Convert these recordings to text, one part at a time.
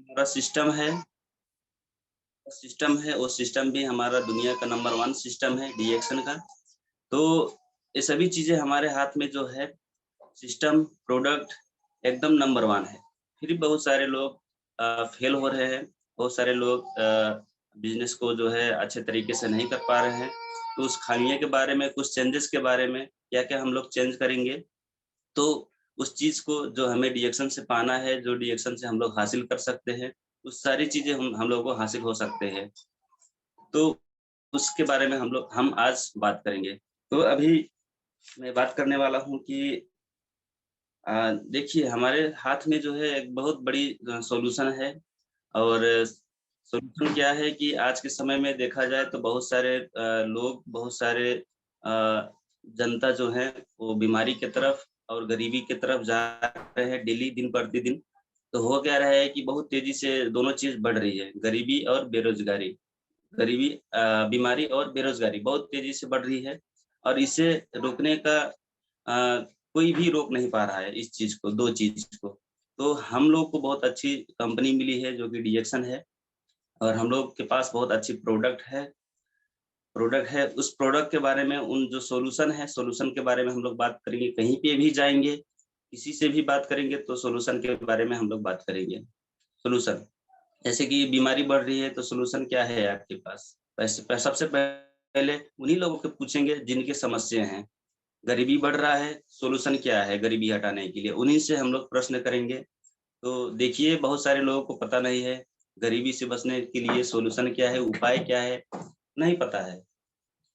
हमारा सिस्टम है वो सिस्टम भी हमारा दुनिया का नंबर 1 सिस्टम है डीएक्शन का। तो ये सभी चीज़ें हमारे हाथ में जो है सिस्टम, प्रोडक्ट एकदम नंबर 1 है। फिर भी बहुत सारे लोग फेल हो रहे हैं, बहुत सारे लोग बिज़नेस को जो है अच्छे तरीके से नहीं कर पा रहे हैं। तो उस खामियों के बारे में, कुछ चेंजेस के बारे में क्या-क्या हम लोग चेंज करेंगे, तो उस चीज़ को जो हमें डीएक्शन से पाना है, जो डीएक्शन से हम लोग हासिल कर सकते हैं, उस सारी चीज़ें हम लोगों को हासिल हो सकते हैं। तो उसके बारे में हम आज बात करेंगे। तो अभी मैं बात करने वाला हूँ कि देखिए हमारे हाथ में जो है एक बहुत बड़ी सॉल्यूशन है और सॉल्यूशन क्या है कि आज के समय में देखा जाए तो बहुत सारे लोग, बहुत सारे जनता जो है वो बीमारी की तरफ और गरीबी की तरफ जा रहे हैं डेली दिन प्रतिदिन। तो हो क्या रहा है कि बहुत तेज़ी से दोनों चीज़ बढ़ रही है, गरीबी और बेरोज़गारी। गरीबी बीमारी और बेरोज़गारी बहुत तेज़ी से बढ़ रही है और इसे रोकने का कोई भी रोक नहीं पा रहा है इस चीज़ को, 2 चीज़ को। तो हम लोग को बहुत अच्छी कंपनी मिली है जो कि डीएक्शन है और हम लोग के पास बहुत अच्छी प्रोडक्ट है। उस प्रोडक्ट के बारे में उन जो सॉल्यूशन है, सॉल्यूशन के बारे में हम लोग बात करेंगे। कहीं पे भी जाएँगे, किसी से भी बात करेंगे तो सॉल्यूशन के बारे में हम लोग बात करेंगे। सॉल्यूशन जैसे कि बीमारी बढ़ रही है तो सॉल्यूशन क्या है आपके पास? सबसे पहले उन्हीं लोगों को पूछेंगे जिनकी समस्या हैं। गरीबी बढ़ रहा है, सॉल्यूशन क्या है गरीबी हटाने के लिए? उन्हीं से हम लोग प्रश्न करेंगे। तो देखिए बहुत सारे लोगों को पता नहीं है, गरीबी से बचने के लिए सॉल्यूशन क्या है, उपाय क्या है, नहीं पता है।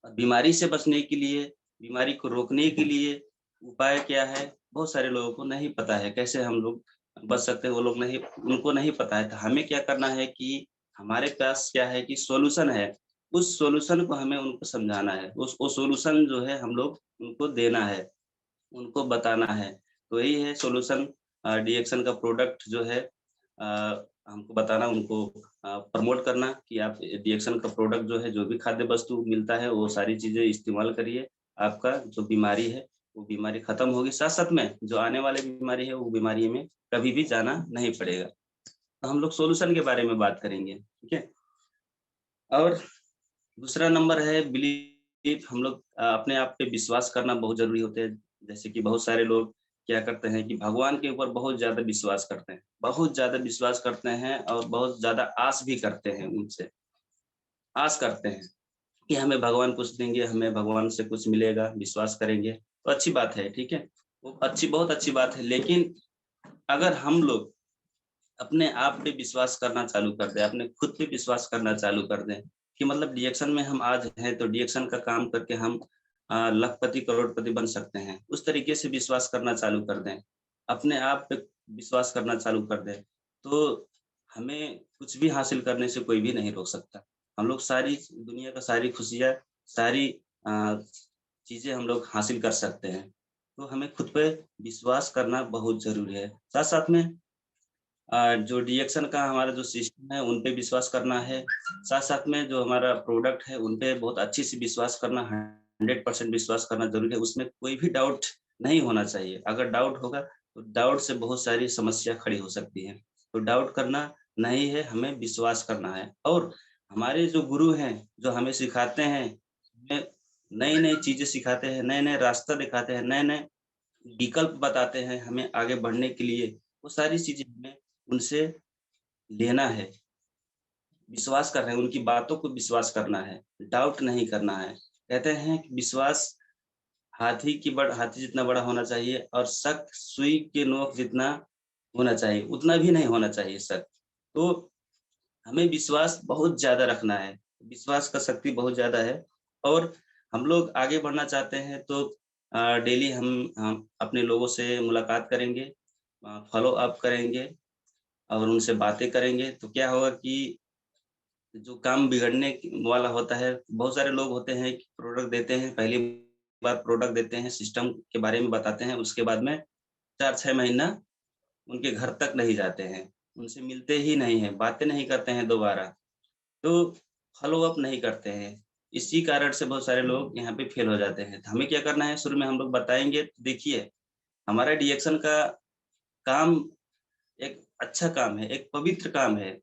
और बीमारी से बचने के लिए, बीमारी को रोकने के लिए उपाय क्या है, बहुत सारे लोगों को नहीं पता है। कैसे हम लोग बच सकते हैं, वो लोग नहीं उनको नहीं पता है। तो हमें क्या करना है कि हमारे पास क्या है कि सॉल्यूशन है, उस सॉल्यूशन को हमें उनको समझाना है। उस वो सॉल्यूशन जो है हम लोग उनको देना है, उनको बताना है। तो यही है सॉल्यूशन डीएक्शन का प्रोडक्ट जो है हमको बताना, उनको प्रमोट करना कि आप डीएक्शन का प्रोडक्ट जो है, जो भी खाद्य वस्तु मिलता है, वो सारी चीज़ें इस्तेमाल करिए। आपका जो बीमारी है, वो बीमारी खत्म होगी। साथ-साथ में जो आने वाली बीमारी है, वो बीमारी में कभी भी जाना नहीं पड़ेगा। तो हम लोग सॉल्यूशन के बारे में बात करेंगे, ठीक है? और दूसरा नंबर है बिलीव। हम लोग अपने आप पे विश्वास करना बहुत ज़रूरी होता है। जैसे कि बहुत सारे लोग क्या करते हैं कि भगवान के ऊपर बहुत ज़्यादा विश्वास करते हैं। बहुत ज़्यादा विश्वास करते हैं और बहुत ज़्यादा आस भी करते हैं उनसे। आस करते हैं कि हमें भगवान कुछ देंगे, हमें भगवान से कुछ मिलेगा, विश्वास करेंगे, तो अच्छी बात है, ठीक है? वो बहुत अच्छी बात है। लेकिन अगर हम लोग अपने आप पे विश्वास करना चालू कर दें, अपने खुद पे विश्वास करना चालू कर दें कि मतलब डीएक्शन में हम आज हैं, तो डीएक्शन का काम करके हम लखपति, करोड़पति बन सकते हैं। उस तरीके से विश्वास करना चालू कर दें, अपने आप पे विश्वास करना चालू कर दें, तो हमें कुछ भी हासिल करने से कोई भी नहीं रोक सकता। हम लोग सारी दुनिया का सारी खुशियाँ, सारी अ, चीज़ें हम लोग हासिल कर सकते हैं। तो हमें खुद पे विश्वास करना बहुत ज़रूरी है। साथ-साथ में जो डीएक्शन का हमारा जो सिस्टम है, उन पे विश्वास करना है। साथ-साथ में जो हमारा प्रोडक्ट है, उन पे बहुत अच्छे से विश्वास करना, 100% विश्वास करना ज़रूरी है। उसमें कोई भी डाउट नहीं होना चाहिए। अगर डाउट होगा, तो डाउट से बहुत सारी समस्या खड़ी हो सकती है। तो डाउट करना नहीं है, हमें विश्वास करना है। और हमारे जो गुरु हैं, जो हमें सिखाते हैं, हमें नई-नई चीज़ें सिखाते हैं, नए-नए रास्ता दिखाते हैं, नए-नए विकल्प बताते हैं हमें आगे बढ़ने के लिए, वो सारी चीज़ें हमें उनसे लेना है, विश्वास कर रहे हैं, उनकी बातों को विश्वास करना है, डाउट नहीं करना है। कहते हैं कि विश्वास हाथी जितना बड़ा होना चाहिए और शक सुई के नोक जितना होना चाहिए, उतना भी नहीं होना चाहिए शक। तो हमें विश्वास बहुत ज़्यादा रखना है, विश्वास का शक्ति बहुत ज़्यादा है और हम लोग आगे बढ़ना चाहते हैं तो डेली हम अपने लोगों से मुलाकात करेंगे, फ़ॉलो अप करेंगे और उनसे बातें करेंगे, तो क्या होगा कि जो काम बिगड़ने वाला होता है, बहुत सारे लोग होते हैं कि प्रोडक्ट देते हैं, पहली बार प्रोडक्ट देते हैं, सिस्टम के बारे में बताते हैं, उसके बाद में 4-6 महीना उनके घर तक नहीं जाते हैं, उनसे मिलते ही नहीं हैं, बातें नहीं करते हैं दोबारा, तो फ़ॉलो अप नहीं करते हैं। इसी कारण से बहुत सारे लोग यहाँ पे फेल हो जाते हैं। तो हमें क्या करना है, शुरू में हम लोग बताएँगे, देखिए हमारा डीएक्शन का काम एक अच्छा काम है, एक पवित्र काम है।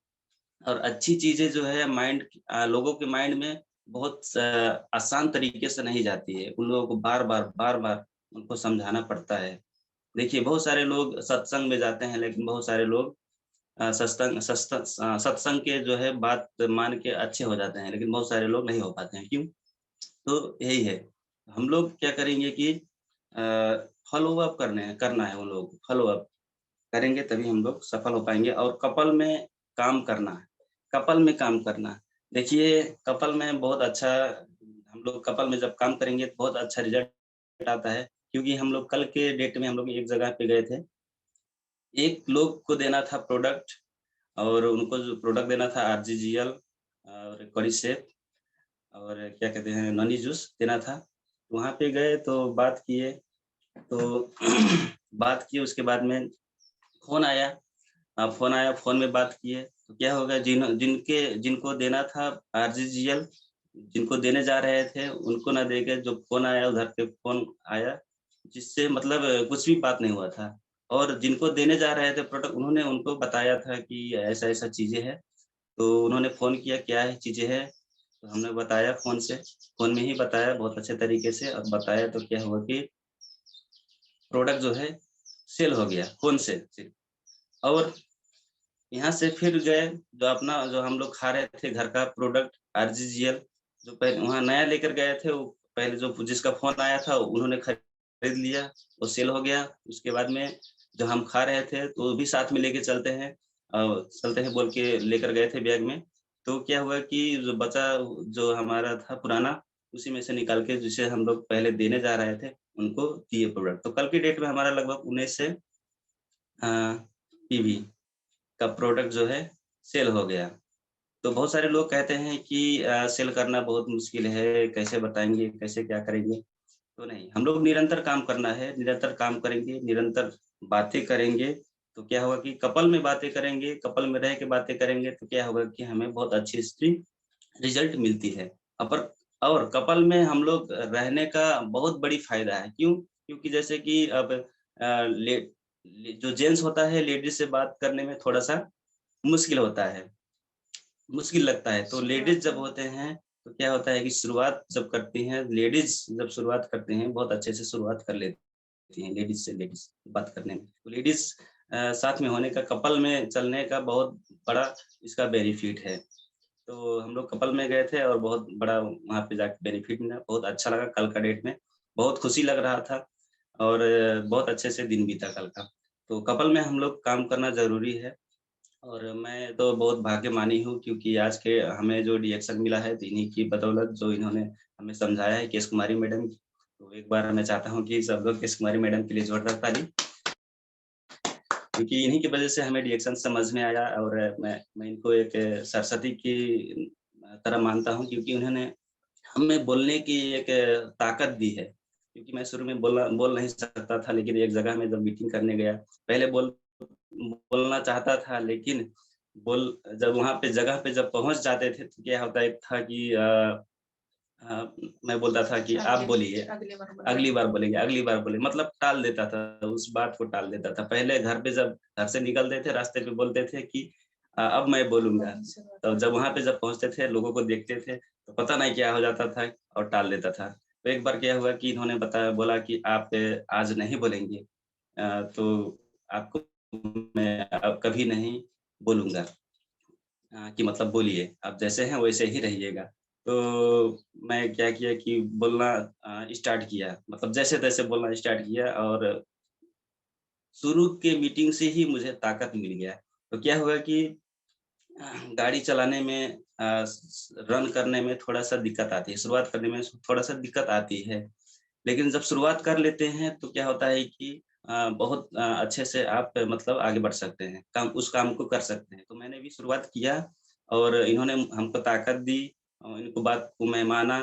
और अच्छी चीज़ें जो है माइंड लोगों के माइंड में बहुत आसान तरीके से नहीं जाती है। उन लोगों को बार-बार उनको समझाना पड़ता है। देखिए बहुत सारे लोग सत्संग में जाते हैं, लेकिन बहुत सारे लोग सत्संग के जो है बात मान के अच्छे हो जाते हैं, लेकिन बहुत सारे लोग नहीं हो पाते हैं, क्यों? तो यही है, हम लोग क्या करेंगे कि फ़ॉलो अप करना है उन लोगों को, फ़ॉलो अप करेंगे तभी हम लोग सफल हो पाएँगे। और कपल में काम करना है, कपल में काम करना। देखिए कपल में बहुत अच्छा, हम लोग कपल में जब काम करेंगे तो बहुत अच्छा रिज़ल्ट आता है, क्योंकि हम लोग कल के डेट में हम लोग एक जगह पे गए थे। एक लोग को देना था प्रोडक्ट, और उनको जो प्रोडक्ट देना था आरजीजीएल और कॉलीसेफ और क्या कहते हैं नॉनी जूस देना था। वहाँ पे गए तो बात किए, तो बात किए उसके बाद में फ़ोन आया। फ़ोन आया, फ़ोन में बात किए, तो क्या होगा जिनको देना था आरजीजीएल, जिनको देने जा रहे थे, उनको ना दे के जो फ़ोन आया उधर पे फ़ोन आया, जिससे मतलब कुछ भी बात नहीं हुआ था। और जिनको देने जा रहे थे प्रोडक्ट, उन्होंने उनको बताया था कि ऐसा-ऐसा चीज़ें हैं, तो उन्होंने फ़ोन किया, क्या है चीज़ें हैं? तो हमने बताया फ़ोन से, फ़ोन में ही बताया बहुत अच्छे तरीके से, और बताया तो क्या हुआ कि प्रोडक्ट जो है सेल हो गया फ़ोन से सिर्फ। और यहाँ से फिर गए, जो हम लोग खा रहे थे घर का प्रोडक्ट आरजीजीएल, जो पहले वहाँ नया लेकर गए थे, वो पहले जो जिसका फ़ोन आया था उन्होंने खरीद लिया, वो सेल हो गया। उसके बाद में जो हम खा रहे थे तो वो भी साथ में लेके चलते हैं बोल के लेकर गए थे बैग में। तो क्या हुआ कि जो बचा जो हमारा था पुराना, उसी में से निकाल के जिसे हम लोग पहले देने जा रहे थे, उनको दिए प्रोडक्ट। तो कल की डेट में हमारा लगभग 19 से पीवी का प्रोडक्ट जो है सेल हो गया। तो बहुत सारे लोग कहते हैं कि सेल करना बहुत मुश्किल है, कैसे बताएँगे, कैसे क्या करेंगे? तो नहीं, हम लोग निरंतर काम करना है, निरंतर काम करेंगे, निरंतर बातें करेंगे, तो क्या होगा कि कपल में बातें करेंगे, कपल में रह के बातें करेंगे, तो क्या होगा कि हमें बहुत अच्छी इसकी रिज़ल्ट मिलती है। अपर और कपल में हम लोग रहने का बहुत बड़ी फ़ायदा है, क्यों? क्योंकि जैसे कि अब अ, ले ले जो जेंट्स होता है, लेडीज़ से बात करने में थोड़ा-सा मुश्किल होता है। मुश्किल लगता है, तो लेडीज़ जब होते हैं, तो क्या होता है कि शुरुआत जब करती हैं, लेडीज़ जब शुरुआत करते हैं, बहुत अच्छे से शुरुआत कर लेती हैं लेडीज़ से लेडीज़ बात करने में। तो लेडीज़ साथ में होने का, कपल में चलने का बहुत बड़ा इसका बेनिफिट है। तो हम लोग कपल में गए थे और बहुत बड़ा वहाँ पे जाके बेनिफिट मिला, बहुत अच्छा लगा कल का डेट में, बहुत खुशी लग रहा था और बहुत अच्छे से दिन बीता कल का। तो कपल में हम लोग काम करना ज़रूरी है। और मैं तो बहुत भाग्यमानी हूँ, क्योंकि आज के हमें जो रिएक्शन मिला है तो इन्हीं की बदौलत, जो इन्होंने हमें समझाया है, केश कुमारी मैडम। तो एक बार मैं चाहता हूँ कि सब लोग केश कुमारी मैडम के लिए जोरदार ताली, क्योंकि इन्हीं की वजह से हमें रिएक्शन समझ में आया। और मैं इनको एक सरस्वती की तरह मानता हूँ, क्योंकि उन्होंने हमें बोलने की एक ताकत दी है। क्योंकि मैं शुरू में बोल नहीं सकता था, लेकिन एक जगह में जब मीटिंग करने गया, पहले बोलना चाहता था, लेकिन बोल जब वहाँ पे जगह पे जब पहुँच जाते थे, तो क्या होता एक था कि मैं बोलता था कि आप बोलिए, अगली बार बोलिए, मतलब टाल देता था, उस बात को टाल देता था। पहले घर पे जब घर से निकलते थे, रास्ते पे बोलते थे कि अब मैं बोलूँगा। तो जब वहाँ पे जब पहुँचते थे, लोगों को देखते थे, तो पता नहीं क्या हो जाता था और टाल देता था। तो एक बार क्या हुआ कि इन्होंने बोला कि आप आज नहीं बोलेंगे, तो आपको मैं अब कभी नहीं बोलूँगा। कि मतलब बोलिए, आप जैसे हैं वैसे ही रहिएगा। तो मैं क्या किया कि बोलना स्टार्ट किया, मतलब जैसे-तैसे बोलना स्टार्ट किया, और शुरू के मीटिंग से ही मुझे ताकत मिल गया। तो क्या हुआ कि गाड़ी चलाने में रन करने में थोड़ा-सा दिक्कत आती है, शुरुआत करने में थोड़ा-सा दिक्कत आती है। लेकिन जब शुरुआत कर लेते हैं तो क्या होता है कि बहुत अच्छे से आप मतलब आगे बढ़ सकते हैं, उस काम को कर सकते हैं। तो मैंने भी शुरुआत किया और इन्होंने हमको ताकत दी, इनको बात को मैं माना,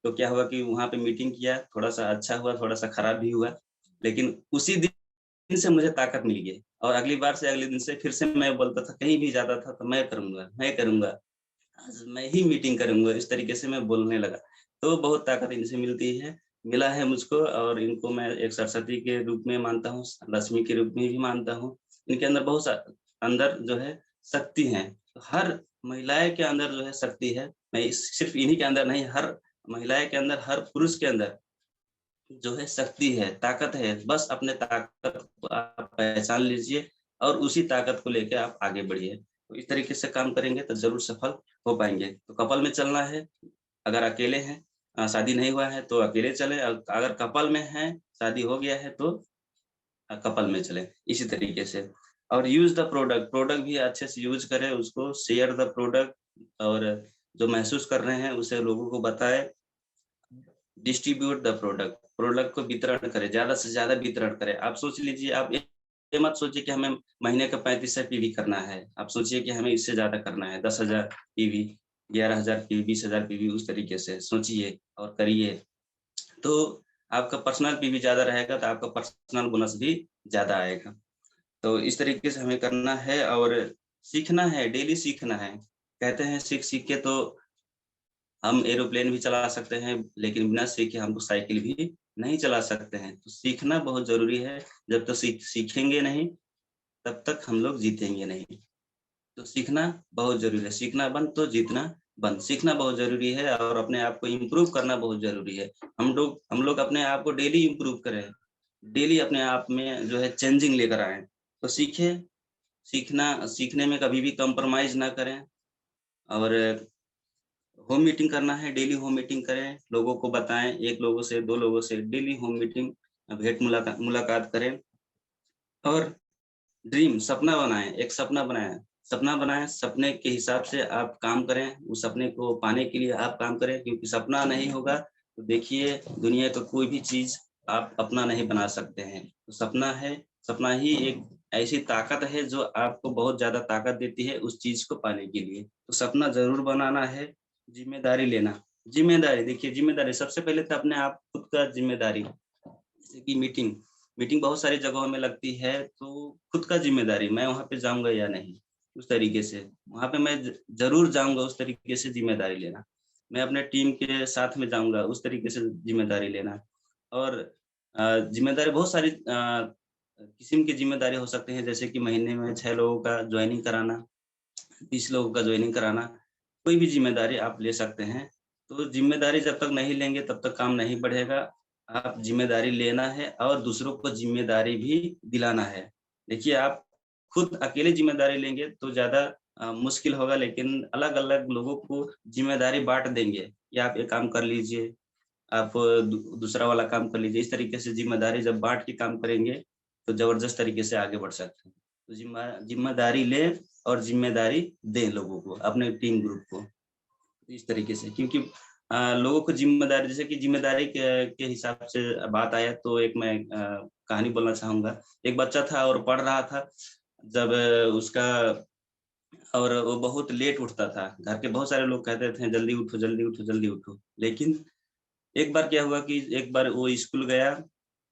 तो क्या हुआ कि वहाँ पे मीटिंग किया, थोड़ा-सा अच्छा हुआ, थोड़ा-सा खराब भी हुआ। लेकिन उसी दिन से मुझे ताकत मिल गई, और अगली बार से अगले दिन से फिर से मैं बोलता था, कहीं भी जाता था तो मैं करूँगा, आज मैं ही मीटिंग करूँगा, इस तरीके से मैं बोलने लगा। तो बहुत ताकत इनसे मिलती है, मिला है मुझको, और इनको मैं एक सरस्वती के रूप में मानता हूँ, लक्ष्मी के रूप में भी मानता हूँ। इनके अंदर बहुत सा अंदर जो है शक्ति है। तो हर महिलाएं के अंदर जो है शक्ति है। मैं सिर्फ इन्हीं के अंदर नहीं, हर महिलाएं के अंदर, हर पुरुष के अंदर जो है शक्ति है, ताकत है। बस अपने ताकत को आप पहचान लीजिए और उसी ताकत को लेके आप आगे बढ़िए। तो इस तरीके से काम करेंगे तो ज़रूर सफल हो पाएँगे। तो कपल में चलना है, अगर अकेले हैं, शादी नहीं हुआ है तो अकेले चलें, अगर कपल में हैं, शादी हो गया है तो कपल में चलें, इसी तरीके से। और यूज़ द प्रोडक्ट, प्रोडक्ट भी अच्छे से यूज़ करें, उसको शेयर द प्रोडक्ट, और जो महसूस कर रहे हैं उसे लोगों को बताएँ। डिस्ट्रीब्यूट द प्रोडक्ट, प्रोडक्ट को वितरण करें, ज़्यादा से ज़्यादा वितरण करें। आप सोच लीजिए, आप ये मत सोचिए कि हमें महीने का 3500 पीवी करना है। आप सोचिए कि हमें इससे ज़्यादा करना है, 10,000 पीवी, 11,000 पीवी, 20,000 पीवी, उस तरीके से सोचिए और करिए। तो आपका पर्सनल पीवी ज़्यादा रहेगा तो आपका पर्सनल बोनस भी ज़्यादा आएगा। तो इस तरीके से हमें करना है और सीखना है, डेली सीखना है। कहते हैं सीख-सीख के तो हम एरोप्लेन भी चला सकते हैं, लेकिन बिना सीखे हम तो साइकिल भी नहीं चला सकते हैं। तो सीखना बहुत ज़रूरी है, जब तक सीखेंगे नहीं, तब तक हम लोग जीतेंगे नहीं। तो सीखना बहुत ज़रूरी है, सीखना बंद तो जीतना बंद। सीखना बहुत ज़रूरी है और अपने आप को इम्प्रूव करना बहुत ज़रूरी है। हम लोग अपने आप को डेली इम्प्रूव करें, डेली अपने आप में जो है चेंजिंग लेकर आएँ। तो सीखने में कभी भी कॉम्प्रोमाइज़ ना करें। और होम मीटिंग करना है, डेली होम मीटिंग करें, लोगों को बताएँ, 1 लोगों से, 2 लोगों से डेली होम मीटिंग, भेंट मुलाकात करें। और ड्रीम, सपना बनाएँ, एक सपना बनाएँ। सपना बनाएँ, सपने के हिसाब से आप काम करें, उस सपने को पाने के लिए आप काम करें, क्योंकि सपना नहीं होगा तो देखिए दुनिया का कोई भी चीज़ आप अपना नहीं बना सकते हैं। तो सपना है, सपना ही एक ऐसी ताकत है जो आपको बहुत ज़्यादा ताकत देती है उस चीज़ को पाने के लिए। तो सपना ज़रूर बनाना है, ज़िम्मेदारी लेना। ज़िम्मेदारी देखिए, ज़िम्मेदारी सबसे पहले तो अपने आप खुद का ज़िम्मेदारी, जैसे कि मीटिंग, मीटिंग बहुत सारी जगहों में लगती है, तो खुद का ज़िम्मेदारी, मैं वहाँ पे जाऊँगा या नहीं, उस तरीके से। वहाँ पे मैं ज़रूर जाऊँगा, उस तरीके से ज़िम्मेदारी लेना। मैं अपने टीम के साथ में जाऊँगा, उस तरीके से ज़िम्मेदारी लेना। और ज़िम्मेदारी बहुत सारी किस्म की ज़िम्मेदारी हो सकती है, जैसे कि महीने में 6 लोगों का जॉइनिंग कराना, 30 लोगों का जॉइनिंग कराना, कोई भी ज़िम्मेदारी आप ले सकते हैं। तो ज़िम्मेदारी जब तक नहीं लेंगे तब तक काम नहीं बढ़ेगा। आप ज़िम्मेदारी लेना है और दूसरों को ज़िम्मेदारी भी दिलाना है। देखिए, आप खुद अकेले ज़िम्मेदारी लेंगे तो ज़्यादा मुश्किल होगा, लेकिन अलग-अलग लोगों को ज़िम्मेदारी बाँट देंगे कि आप ये काम कर लीजिए, आप दूसरा वाला काम कर लीजिए। इस तरीके से ज़िम्मेदारी जब बाँट के काम करेंगे, तो ज़बरदस्त तरीके से आगे बढ़ सकते हैं। तो ज़िम्मेदारी लें और ज़िम्मेदारी दें लोगों को, अपने टीम ग्रुप को, इस तरीके से। क्योंकि लोगों को ज़िम्मेदारी, जैसे कि ज़िम्मेदारी के हिसाब से बात आया तो एक मैं कहानी बोलना चाहूँगा। एक बच्चा था और पढ़ रहा था, जब उसका और वो बहुत लेट उठता था। घर के बहुत सारे लोग कहते थे जल्दी उठो, जल्दी उठो, जल्दी उठो। लेकिन एक बार क्या हुआ कि एक बार वो स्कूल गया,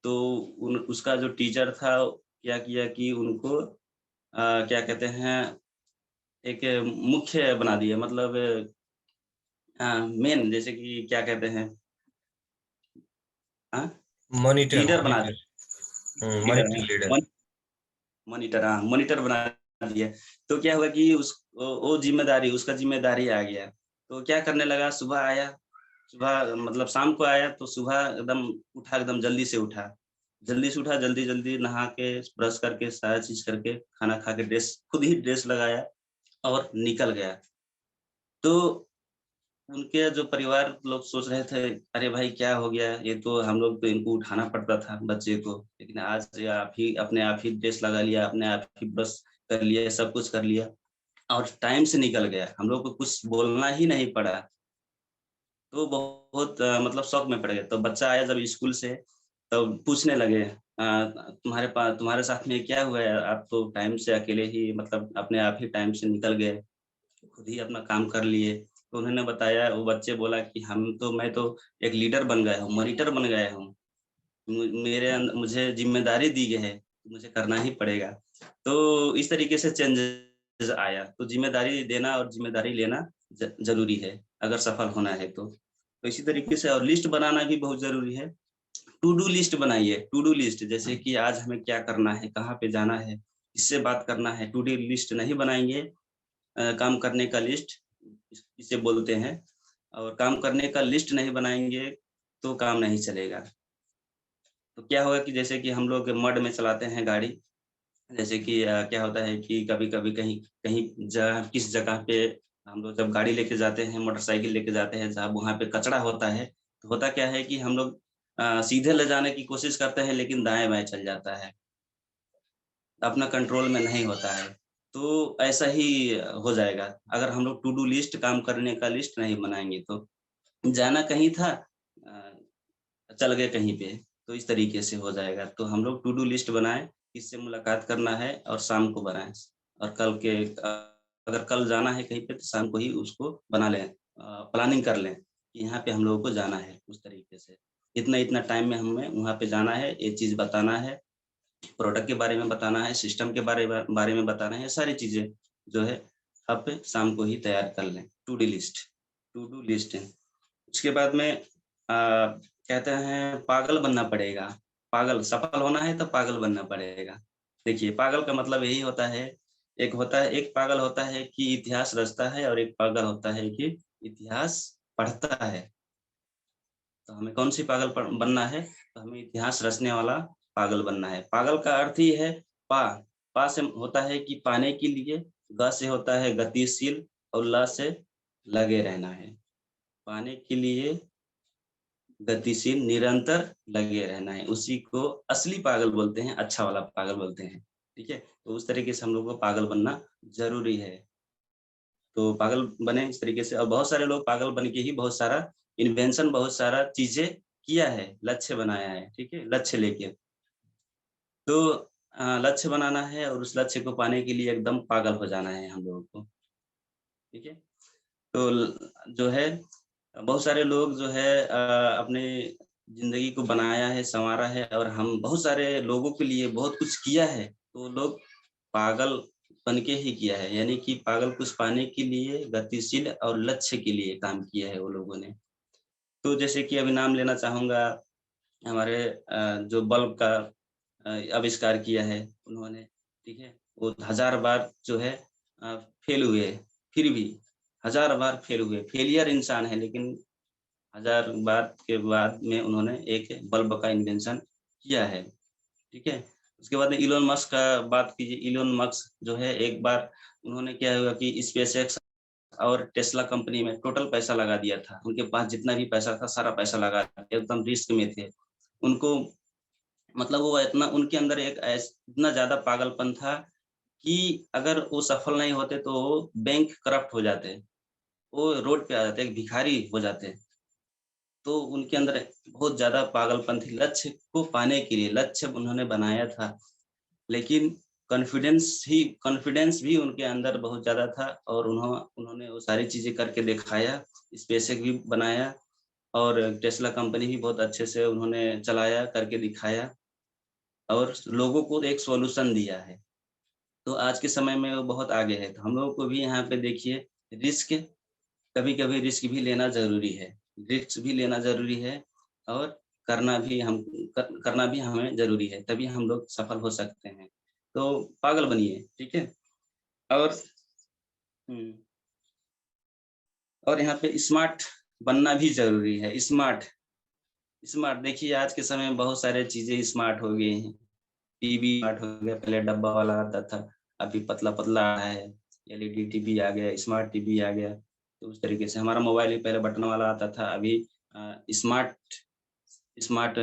तो उन उसका जो टीचर था, क्या किया कि उनको क्या कहते हैं, एक मुख्य बना दिया, मतलब मेन, जैसे कि क्या कहते हैं, हाँ? मॉनिटर लीडर बना मॉनिटर दिया, लीडर, मॉनिटर हाँ, लीडर। मॉनिटर, हाँ, मॉनिटर बना दिया। तो क्या हुआ कि वो ज़िम्मेदारी, उसका ज़िम्मेदारी आ गया। तो क्या करने लगा, सुबह आया, सुबह मतलब शाम को आया तो सुबह एकदम उठा, एकदम जल्दी से उठा। जल्दी से उठा, जल्दी-जल्दी नहा के, ब्रश करके, सारा चीज़ करके, खाना खा के, ड्रेस खुद ही ड्रेस लगाया और निकल गया। तो उनके जो परिवार लोग सोच रहे थे, अरे भाई क्या हो गया? ये तो हम लोग तो इनको उठाना पड़ता था बच्चे को, लेकिन आज ये आप ही ड्रेस लगा लिया, अपने आप ही ब्रश कर लिया, सब कुछ कर लिया और टाइम से निकल गया। हम लोग को कुछ बोलना ही नहीं पड़ा। तो बहुत मतलब शॉक में पड़ गए। तो बच्चा आया जब स्कूल से, तब पूछने लगे, तुम्हारे साथ में क्या हुआ है? आप तो टाइम से अकेले ही, मतलब अपने आप ही टाइम से निकल गए, खुद ही अपना काम कर लिए। तो उन्होंने बताया, वो बच्चे बोला कि मैं तो एक लीडर बन गया हूँ, मॉनिटर बन गया हूँ। मुझे ज़िम्मेदारी दी गई है, मुझे करना ही पड़ेगा। तो इस तरीके से चेंजेज़ आया। तो ज़िम्मेदारी देना और ज़िम्मेदारी लेना ज़रूरी है, अगर सफल होना है तो। तो इसी तरीके से और लिस्ट बनाना भी बहुत ज़रूरी है। टू डू लिस्ट बनाइए, टू डू लिस्ट, जैसे कि आज हमें क्या करना है, कहाँ पे जाना है, इससे बात करना है, टू डू लिस्ट नहीं बनाएंगे, काम करने का लिस्ट इसे बोलते हैं, और काम करने का लिस्ट नहीं बनाएंगे तो काम नहीं चलेगा। तो क्या होगा कि जैसे कि हम लोग मड में चलाते हैं गाड़ी, जैसे कि क्या होता है कि कभी-कभी कहीं कहीं किस जगह पे हम लोग जब गाड़ी लेके जाते हैं, मोटरसाइकिल लेके जाते हैं, जहाँ वहाँ पे कचरा होता है, तो होता क्या है कि हम लोग सीधे ले जाने की कोशिश करते हैं लेकिन दाएँ-बाएँ चल जाता है, अपना कंट्रोल में नहीं होता है। तो ऐसा ही हो जाएगा, अगर हम लोग टू डू लिस्ट, काम करने का लिस्ट नहीं बनाएँगे तो। जाना कहीं था, चल गए कहीं पे, तो इस तरीके से हो जाएगा। तो हम लोग टू डू लिस्ट बनाएँ, किससे मुलाकात करना है और शाम को बनाएँ, और अगर कल जाना है कहीं पे तो शाम को ही उसको बना लें, प्लानिंग कर लें कि यहाँ पे हम लोगों को जाना है, उस तरीके से। इतना-इतना टाइम में हमें वहाँ पे जाना है, ये चीज़ बताना है, प्रोडक्ट के बारे में बताना है, सिस्टम के बारे में बताना है, ये सारी चीज़ें जो है आप शाम को ही तैयार कर लें, टू डू लिस्ट। उसके बाद में कहते हैं पागल बनना पड़ेगा, पागल सफल होना है तो पागल बनना पड़ेगा। देखिए पागल का मतलब यही होता है, एक पागल होता है कि इतिहास रचता है, और एक पागल होता है कि इतिहास पढ़ता है। तो हमें कौन-सी पागल बनना है? तो हमें इतिहास रचने वाला पागल बनना है। पागल का अर्थ ही है पा, पा से होता है कि पाने के लिए, ग से होता है गतिशील, और ल से लगे रहना है। पाने के लिए गतिशील, निरंतर लगे रहना है, उसी को असली पागल बोलते हैं, अच्छा वाला पागल बोलते हैं, ठीक है? तो उस तरीके से हम लोगों को पागल बनना ज़रूरी है। तो पागल बने इस तरीके से, और बहुत सारे लोग पागल बन के ही बहुत सारा इन्वेंशन, बहुत सारा चीज़ें किया है, लक्ष्य बनाया है, ठीक है? लक्ष्य लेके। तो लक्ष्य बनाना है और उस लक्ष्य को पाने के लिए एकदम पागल हो जाना है हम लोगों को, ठीक है? तो जो है बहुत सारे लोग जो है अपने ज़िंदगी को बनाया है, सँवारा है, और हम बहुत सारे लोगों के लिए बहुत कुछ किया है, तो वो लोग पागल बन के ही किया है, यानी कि पागल कुछ पाने के लिए, गतिशील और लक्ष्य के लिए काम किया है वो लोगों ने। तो जैसे कि अभी नाम लेना चाहूँगा, हमारे जो बल्ब का आविष्कार किया है उन्होंने, ठीक है? वो हज़ार बार जो है अ, फेल हुए, फिर भी हज़ार बार फेल हुए, फेलियर इंसान है, लेकिन हज़ार बार के बाद में उन्होंने एक बल्ब का इन्वेंशन किया है, ठीक है? उसके बाद में इलोन मस्क का बात कीजिए, इलोन मस्क जो है एक बार उन्होंने क्या हुआ कि स्पेसएक्स और टेस्ला कंपनी में टोटल पैसा लगा दिया था। उनके पास जितना भी पैसा था, सारा पैसा लगा दिया, एकदम रिस्क में थे। उनको मतलब वो इतना उनके अंदर इतना ज़्यादा पागलपन था कि अगर वो सफल नहीं होते तो बैंक करप्ट हो जाते, वो रोड पे आ जाते, एक भिखारी हो जाते। तो उनके अंदर बहुत ज़्यादा पागलपन थी, लक्ष्य को पाने के लिए लक्ष्य उन्होंने बनाया था, लेकिन कॉन्फिडेंस भी उनके अंदर बहुत ज़्यादा था, और उन्होंने वो सारी चीज़ें करके दिखाया, स्पेसएक्स भी बनाया, और टेस्ला कंपनी भी बहुत अच्छे से उन्होंने चलाया, करके दिखाया, और लोगों को एक सॉल्यूशन दिया है। तो आज के समय में वो बहुत आगे है, तो हम लोगों को भी यहाँ पे देखिए रिस्क, कभी-कभी रिस्क भी लेना ज़रूरी है। रिस्क भी लेना ज़रूरी है, और करना भी हमें ज़रूरी है, तभी हम लोग सफल हो सकते हैं। तो पागल बनिए, ठीक है? और हुँ, और यहाँ पे स्मार्ट बनना भी ज़रूरी है, स्मार्ट स्मार्ट देखिए आज के समय में बहुत सारे चीज़ें स्मार्ट हो गई हैं। टीवी स्मार्ट हो गया, पहले डब्बा वाला आता था, अभी पतला-पतला आया है, एलईडी टीवी आ गया, स्मार्ट टीवी आ गया। तो उस तरीके से हमारा मोबाइल भी पहले बटन वाला आता था, अभी स्मार्ट स्मार्ट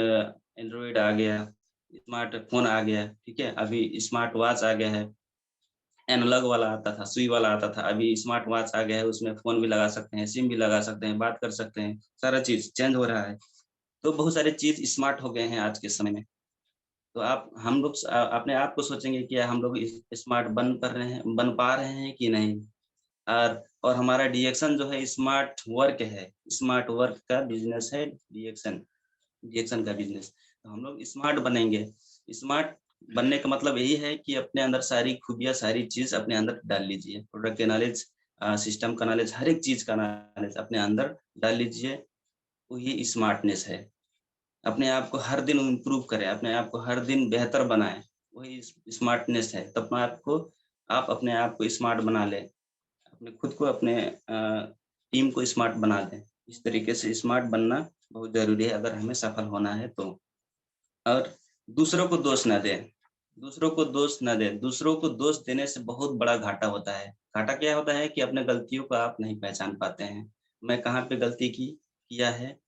एंड्रॉइड आ गया, स्मार्ट फ़ोन आ गया, ठीक है? अभी स्मार्ट वॉच आ गया है, एनालॉग वाला आता था, सुई वाला आता था, अभी स्मार्ट वॉच आ गया है, उसमें फ़ोन भी लगा सकते हैं, सिम भी लगा सकते हैं, बात कर सकते हैं, सारा चीज़ चेंज हो रहा है। तो बहुत सारी चीज़ स्मार्ट हो गए हैं आज के समय में। तो आप हम लोग अपने आप को सोचेंगे कि हम लोग स्मार्ट बन पा रहे हैं कि नहीं? और हमारा डिरेक्शन जो है स्मार्ट वर्क है, स्मार्ट वर्क का बिज़नेस है डिरेक्शन का बिज़नेस। तो हम लोग स्मार्ट बनेंगे, स्मार्ट बनने का मतलब यही है कि अपने अंदर सारी खूबियाँ, सारी चीज़ अपने अंदर डाल लीजिए। प्रोडक्ट का नॉलेज, सिस्टम का नॉलेज, हर एक चीज़ का नॉलेज अपने अंदर डाल लीजिए, वही स्मार्टनेस है। अपने आप को हर दिन इम्प्रूव करें, अपने आप को हर दिन बेहतर बनाएँ। वही स्मार्टनेस है। तो आप अपने आप को स्मार्ट बना लें, अपने खुद को, अपने टीम को स्मार्ट बना लें। इस तरीके से स्मार्ट बनना बहुत ज़रूरी है अगर हमें सफल होना है तो। और दूसरों को दोष ना दें, दूसरों को दोष ना दें। दूसरों को दोष देने से बहुत बड़ा घाटा होता है। घाटा क्या होता है कि अपने गलतियों को आप नहीं पहचान पाते हैं। मैं कहाँ पे गलती किया है,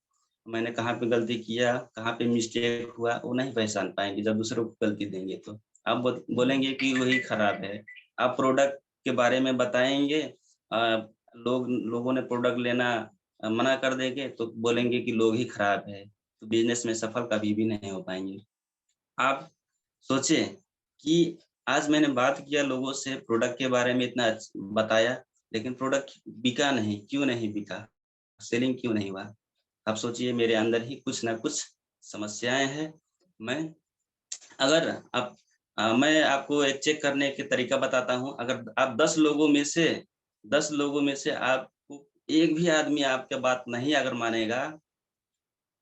मैंने कहाँ पे गलती किया, कहाँ पे मिस्टेक हुआ, वो नहीं पहचान पाएँगे जब दूसरों को गलती देंगे तो। आप बोलेंगे कि वही खराब है। आप प्रोडक्ट के बारे में बताएँगे, लोगों ने प्रोडक्ट लेना मना कर देंगे तो बोलेंगे कि लोग ही खराब है। तो बिज़नेस में सफल कभी भी नहीं हो पाएँगे। आप सोचिए कि आज मैंने बात किया लोगों से, प्रोडक्ट के बारे में इतना बताया, लेकिन प्रोडक्ट बिका नहीं, क्यों नहीं बिका? सेलिंग क्यों नहीं हुआ? आप सोचिए मेरे अंदर ही कुछ न कुछ समस्याएँ हैं। मैं अगर आप मैं आपको एक चेक करने के तरीका बताता हूँ। अगर आप 10 लोगों में से आपको एक भी आदमी आपका बात नहीं अगर मानेगा,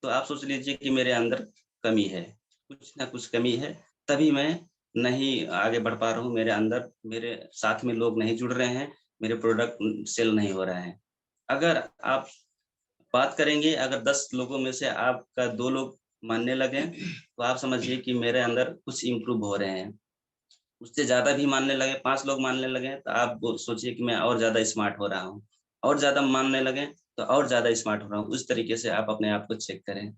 तो आप सोच लीजिए कि मेरे अंदर कमी है, कुछ न कुछ कमी है, तभी मैं नहीं आगे बढ़ पा रहा हूँ। मेरे अंदर मेरे साथ में लोग नहीं जुड़ रहे हैं, मेरे प्रोडक्ट सेल नहीं हो रहे हैं। अगर आप बात करेंगे, अगर 10 लोगों में से आपका 2 लोग मानने लगें, तो आप समझिए कि मेरे अंदर कुछ इम्प्रूव हो रहे हैं। उससे ज़्यादा भी मानने लगे, 5 लोग मानने लगे, तो आप वो सोचिए कि मैं और ज़्यादा स्मार्ट हो रहा हूँ। और ज़्यादा मानने लगे, तो और ज़्यादा स्मार्ट हो रहा हूँ। उस तरीके से आप अपने आप को चेक करें।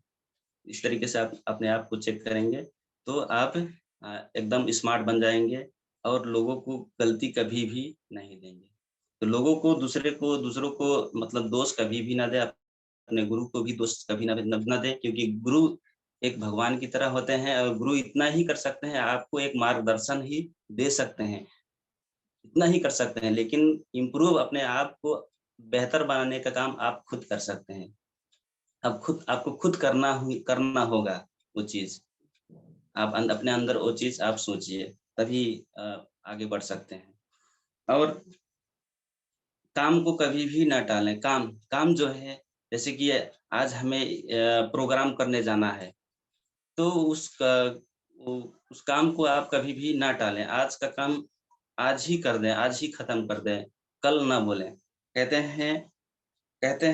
इस तरीके से आप अपने आप को चेक करेंगे, तो आप एकदम स्मार्ट बन जाएँगे और लोगों को गलती कभी भी नहीं देंगे। तो लोगों को दूसरों को मतलब दोष कभी भी ना दें, अपने गुरु को भी दोष कभी ना दें, क्योंकि गुरु एक भगवान की तरह होते हैं और गुरु इतना ही कर सकते हैं, आपको एक मार्गदर्शन ही दे सकते हैं, इतना ही कर सकते हैं, लेकिन इम्प्रूव अपने आप को बेहतर बनाने का काम आप खुद कर सकते हैं। आपको खुद करना होगा वो चीज़। आप अपने अंदर वो चीज़ आप सोचिए, तभी आगे बढ़ सकते हैं। और काम को कभी भी ना टालें। काम जो है, जैसे कि आज हमें प्रोग्राम करने जाना है, तो वो उस काम को आप कभी भी ना टालें। आज का काम आज ही कर दें, आज ही खत्म कर दें, कल ना बोलें। कहते हैं कहते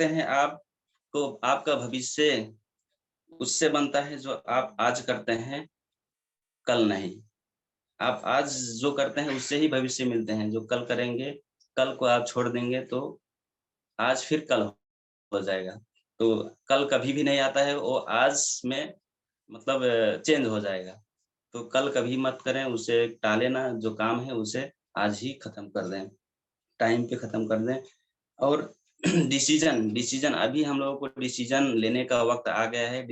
हैं आपको आपका भविष्य उससे बनता है जो आप आज करते हैं, कल नहीं। आप आज जो करते हैं उससे ही भविष्य मिलते हैं, जो कल करेंगे, कल को आप छोड़ देंगे तो आज फिर कल हो जाएगा। तो कल कभी भी नहीं आता है, वो आज में मतलब चेंज हो जाएगा। तो कल कभी मत करें, उसे टालें ना, जो काम है उसे आज ही खत्म कर दें, टाइम पे खत्म कर दें। और डिसीज़न डिसीज़न अभी हम लोगों को डिसीज़न लेने का वक़्त आ गया है,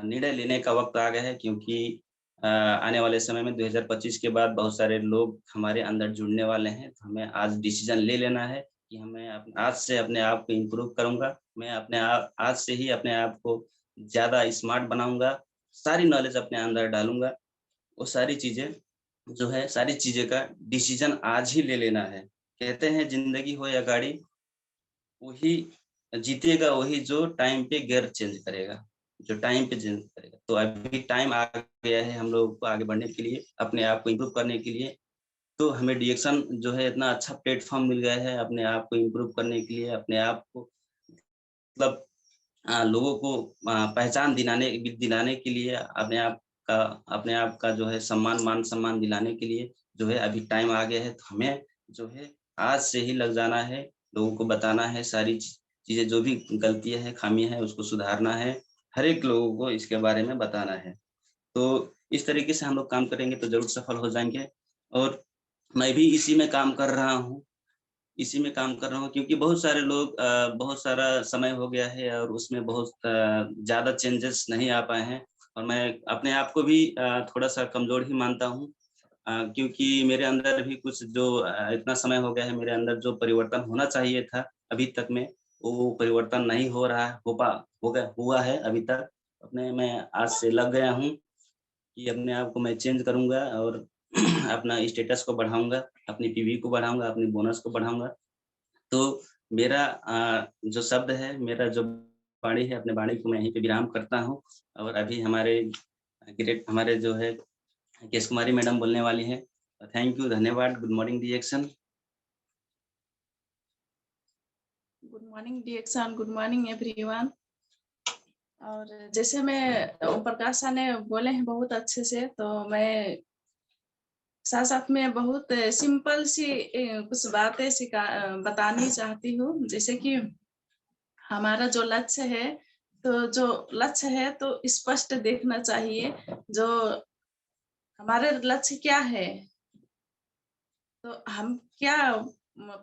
निर्णय लेने का वक़्त आ गया है, क्योंकि आने वाले समय में 2025 के बाद बहुत सारे लोग हमारे अंदर जुड़ने वाले हैं। तो हमें आज डिसीज़न ले लेना है कि हमें आज से अपने आप को इम्प्रूव करूँगा। मैं अपने आप आज से ही अपने आप को ज़्यादा स्मार्ट बनाऊँगा, सारी नॉलेज अपने अंदर डालूँगा। वो सारी चीज़ें जो है, सारी चीज़ें का डिसीज़न आज ही ले लेना है। कहते हैं ज़िंदगी हो या गाड़ी, वही जीतेगा वही जो टाइम पे गियर चेंज करेगा, जो टाइम पे चेंज करेगा। तो अभी टाइम आ गया है हम लोगों को आगे बढ़ने के लिए, अपने आप को इम्प्रूव करने के लिए। तो हमें डिरेक्शन जो है इतना अच्छा प्लेटफ़ॉर्म मिल गया है अपने आप को इम्प्रूव करने के लिए, अपने आप को मतलब लोगों को पहचान दिलाने के लिए, का अपने आप का जो है मान-सम्मान दिलाने के लिए जो है अभी टाइम आ गया है। तो हमें जो है आज से ही लग जाना है, लोगों को बताना है सारी चीज़ें, जो भी गलतियाँ हैं, खामियाँ हैं, उसको सुधारना है। हर एक लोगों को इसके बारे में बताना है। तो इस तरीके से हम लोग काम करेंगे तो ज़रूर सफल हो जाएँगे। और मैं भी इसी में काम कर रहा हूँ, क्योंकि बहुत सारा समय हो गया है और उसमें बहुत ज़्यादा चेंजेस नहीं आ पाए हैं, और मैं अपने आप को भी थोड़ा-सा कमज़ोर ही मानता हूँ, क्योंकि मेरे अंदर भी कुछ जो इतना समय हो गया है, मेरे अंदर जो परिवर्तन होना चाहिए था अभी तक में, वो परिवर्तन नहीं हो रहा है, हुआ है अभी तक। मैं आज से लग गया हूँ कि अपने आप को मैं चेंज करूँगा और अपना स्टेटस को बढ़ाऊँगा, अपनी पीवी को बढ़ाऊँगा, अपनी बोनस को बढ़ाऊँगा। तो मेरा जो शब्द है, मेरा जो वाणी है, अपने वाणी को मैं यहीं पे विराम करता हूँ। और अभी हमारे ग्रेट, हमारे जो है केश कुमारी मैडम बोलने वाली है। थैंक यू, धन्यवाद। Good morning reaction. Good morning डिएक्शन, गुड मॉर्निंग एवरीवन। और जैसे मैं ओम प्रकाश सर ने बोले हैं बहुत अच्छे से, तो मैं साथ साथ में बहुत सिंपल सी कुछ बातें बतानी चाहती हूँ। जैसे कि हमारा जो लक्ष्य है, तो स्पष्ट देखना चाहिए। जो हमारे लक्ष्य क्या है, तो हम क्या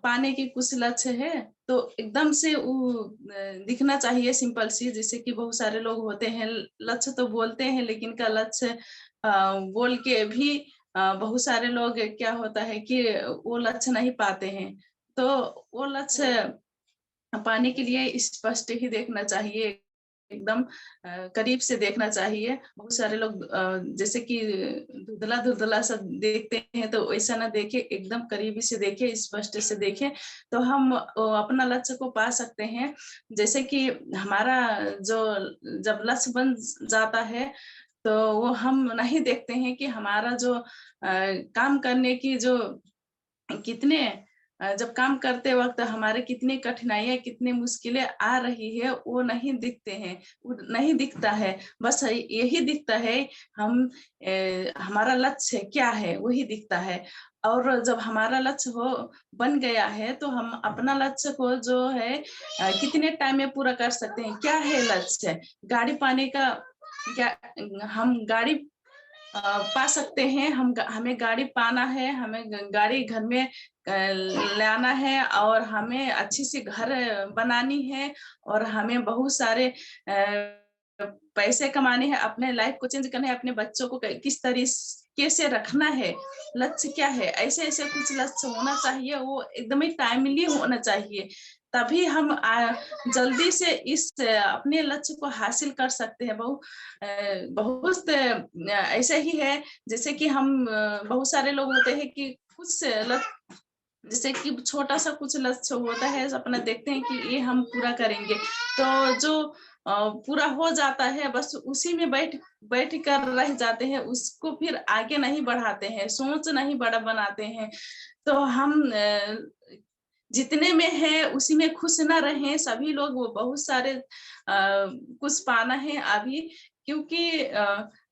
पाने की कुछ लक्ष्य है, तो एकदम से वो दिखना चाहिए सिंपल सी। जैसे कि बहुत सारे लोग होते हैं, लक्ष्य तो बोलते हैं लेकिन का लक्ष्य बोल के भी बहुत सारे लोग क्या होता है कि वो लक्ष्य नहीं पाते हैं। तो वो लक्ष्य पाने के लिए स्पष्ट ही देखना चाहिए, एकदम करीब से देखना चाहिए। बहुत सारे लोग जैसे कि धुंधला धुंधला सब देखते हैं, तो वैसा ना देखे, एकदम करीबी से देखे, स्पष्ट से देखे, तो हम अपना लक्ष्य को पा सकते हैं। जैसे कि हमारा जो जब लक्ष्य बन जाता है, तो वो हम नहीं देखते हैं कि हमारा जो काम करने की जो कितने जब काम करते वक्त हमारे कितनी कठिनाइयां, कितनी मुश्किलें आ रही है, वो नहीं दिखते हैं, वो नहीं दिखता है। बस यही दिखता है हम हमारा लक्ष्य क्या है, वही दिखता है। और जब हमारा लक्ष्य हो बन गया है, तो हम अपना लक्ष्य को जो है कितने टाइम में पूरा कर सकते हैं। क्या है लक्ष्य? गाड़ी पाने का, क्या हम गाड़ी पा सकते हैं। हमें गाड़ी पाना है, हमें गाड़ी घर में लाना है, और हमें अच्छी सी घर बनानी है, और हमें बहुत सारे पैसे कमाने हैं, अपने लाइफ को चेंज करना है, अपने बच्चों को किस तरीके से रखना है। लक्ष्य क्या है? ऐसे ऐसे कुछ लक्ष्य होना चाहिए, वो एकदम ही टाइमली होना चाहिए। तभी हम जल्दी से इस अपने लक्ष्य को हासिल कर सकते हैं। बहुत ऐसे ही है, जैसे कि हम बहुत सारे लोग होते हैं कि कुछ जैसे कि छोटा सा कुछ लक्ष्य होता है, अपना देखते हैं कि ये हम पूरा करेंगे, तो जो पूरा हो जाता है, बस उसी में बैठ कर रह जाते हैं, उसको फिर आगे नहीं बढ़ाते हैं, सोच नहीं बड़ा बनाते हैं। तो हम जितने में है उसी में खुश ना रहें। सभी लोग वो बहुत सारे कुछ पाना है अभी, क्योंकि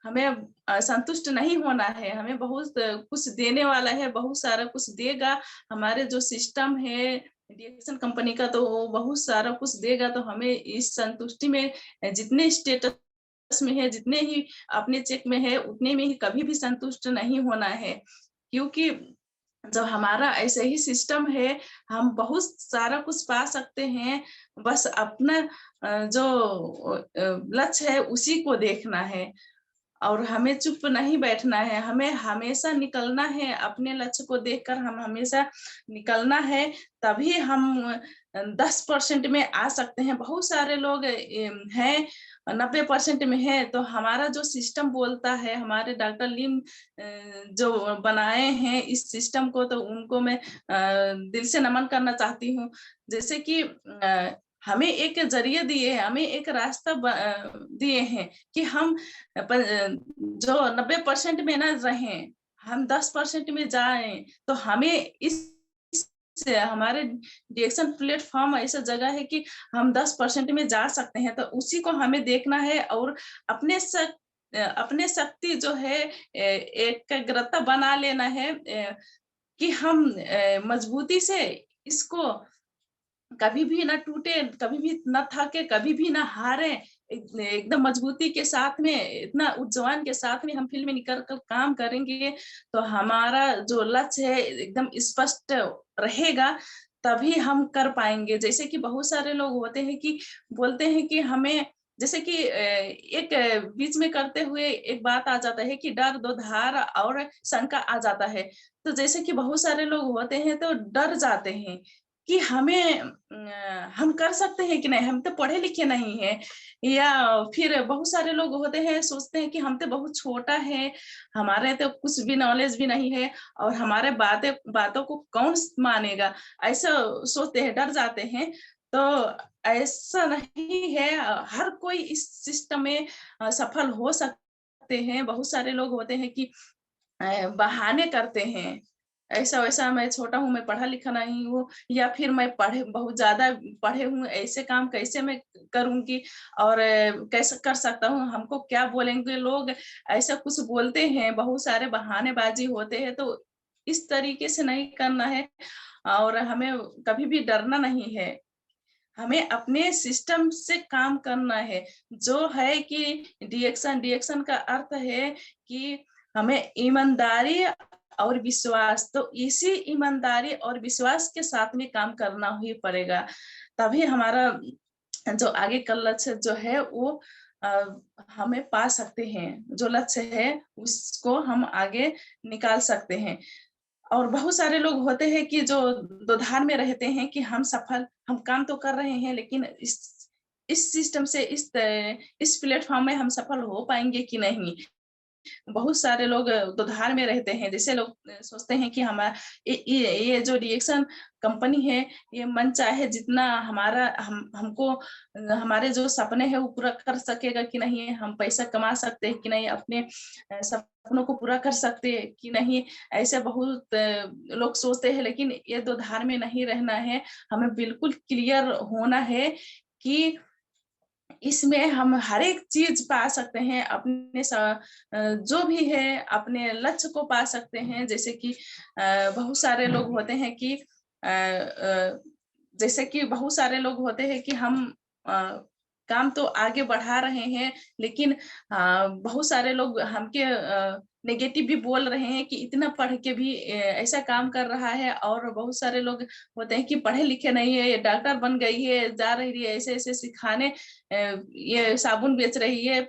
हमें संतुष्ट नहीं होना है। हमें बहुत कुछ देने वाला है, बहुत सारा कुछ देगा। हमारे जो सिस्टम है डिएक्शन कंपनी का, तो वो बहुत सारा कुछ देगा। तो हमें इस संतुष्टि में जितने स्टेटस में है, जितने ही अपने चेक में है, उतने में ही कभी भी संतुष्ट नहीं होना है। क्योंकि जब हमारा ऐसे ही सिस्टम है, हम बहुत सारा कुछ पा सकते हैं। बस अपना जो लक्ष्य है उसी को देखना है, और हमें चुप नहीं बैठना है। हमें हमेशा निकलना है, अपने लक्ष्य को देखकर हम हमेशा निकलना है। तभी हम 10% में आ सकते हैं। बहुत सारे लोग हैं 90% में है। तो हमारा जो सिस्टम बोलता है, हमारे डॉक्टर लिम जो बनाए हैं इस सिस्टम को, तो उनको मैं दिल से नमन करना चाहती हूँ। जैसे कि हमें एक जरिए दिए हैं, हमें एक रास्ता दिए हैं कि हम जो 90% में ना रहें, हम 10% में जाएं। तो हमें इस हमारे डिएक्शन प्लेटफॉर्म ऐसा जगह है कि हम 10% में जा सकते हैं। तो उसी को हमें देखना है, और अपने अपने शक्ति जो है एकाग्रता बना लेना है, कि हम मजबूती से इसको कभी भी ना टूटे, कभी भी ना थके, कभी भी ना हारे। एकदम मजबूती के साथ में, इतना उज्जवल के साथ में हम फील्ड में निकल कर काम करेंगे, तो हमारा जो लक्ष्य है एकदम स्पष्ट रहेगा। तभी हम कर पाएंगे। जैसे कि बहुत सारे लोग होते हैं कि बोलते हैं कि हमें, जैसे कि एक बीच में करते हुए एक बात आ जाता है कि डर दो धार और शंका आ जाता है। तो जैसे कि बहुत सारे लोग होते हैं तो डर जाते हैं कि हम कर सकते हैं कि नहीं, हम तो पढ़े लिखे नहीं है। या फिर बहुत सारे लोग होते हैं, सोचते हैं कि हम तो बहुत छोटा है, हमारे तो कुछ भी नॉलेज भी नहीं है, और हमारे बातों को कौन मानेगा, ऐसा सोचते हैं, डर जाते हैं। तो ऐसा नहीं है, हर कोई इस सिस्टम में सफल हो सकता सकते हैं, बहुत सारे लोग होते हैं कि बहाने करते हैं, ऐसा-वैसा मैं छोटा हूँ, मैं पढ़ा-लिखा नहीं हूँ या फिर मैं पढ़े बहुत ज़्यादा पढ़े हूँ, ऐसे काम कैसे मैं करूँगी और कैसे कर सकता हूँ, हमको क्या बोलेंगे लोग, ऐसा कुछ बोलते हैं, बहुत सारे बहानेबाज़ी होते हैं, तो इस तरीके से नहीं करना है और हमें कभी भी डरना नहीं है। हमें अपने सिस्टम से काम करना है, जो है कि डिएक्शन का अर्थ है कि हमें ईमानदारी और विश्वास, तो इसी ईमानदारी और विश्वास के साथ में काम करना ही पड़ेगा। तभी हमारा जो आगे का लक्ष्य जो है वो अ, हमें पा सकते हैं। जो लक्ष्य है उसको हम आगे निकाल सकते हैं। और बहुत सारे लोग होते हैं कि जो दोधार में रहते हैं कि हम काम तो कर रहे हैं लेकिन इस सिस्टम से इस प्लेटफ़ॉर्म में हम सफल हो पाएँगे कि नहीं? बहुत सारे लोग दुधार में रहते हैं। जैसे लोग सोचते हैं कि ये जो रिएक्शन कंपनी है, ये मनचाहे जितना हमारा हमको हमारे जो सपने हैं वो पूरा कर सकेगा कि नहीं? हम पैसा कमा सकते हैं कि नहीं? अपने सपनों को पूरा कर सकते हैं कि नहीं? ऐसे बहुत लोग सोचते हैं लेकिन ये दुधार में नहीं रहना है। हमें बिल्कुल क्लियर होना है कि इसमें हम हर एक चीज़ पा सकते हैं, जो भी है अपने लक्ष्य को पा सकते हैं। जैसे कि बहुत सारे लोग होते हैं कि जैसे कि बहुत सारे लोग होते हैं कि हम अ, काम तो आगे बढ़ा रहे हैं, लेकिन बहुत सारे लोग हमके नेगेटिव भी बोल रहे हैं कि इतना पढ़ के भी ऐसा काम कर रहा है और बहुत सारे लोग होते हैं कि पढ़े-लिखे नहीं है, ये डॉक्टर बन गई है, जा रही है ऐसे-ऐसे सिखाने ये साबुन बेच रही है,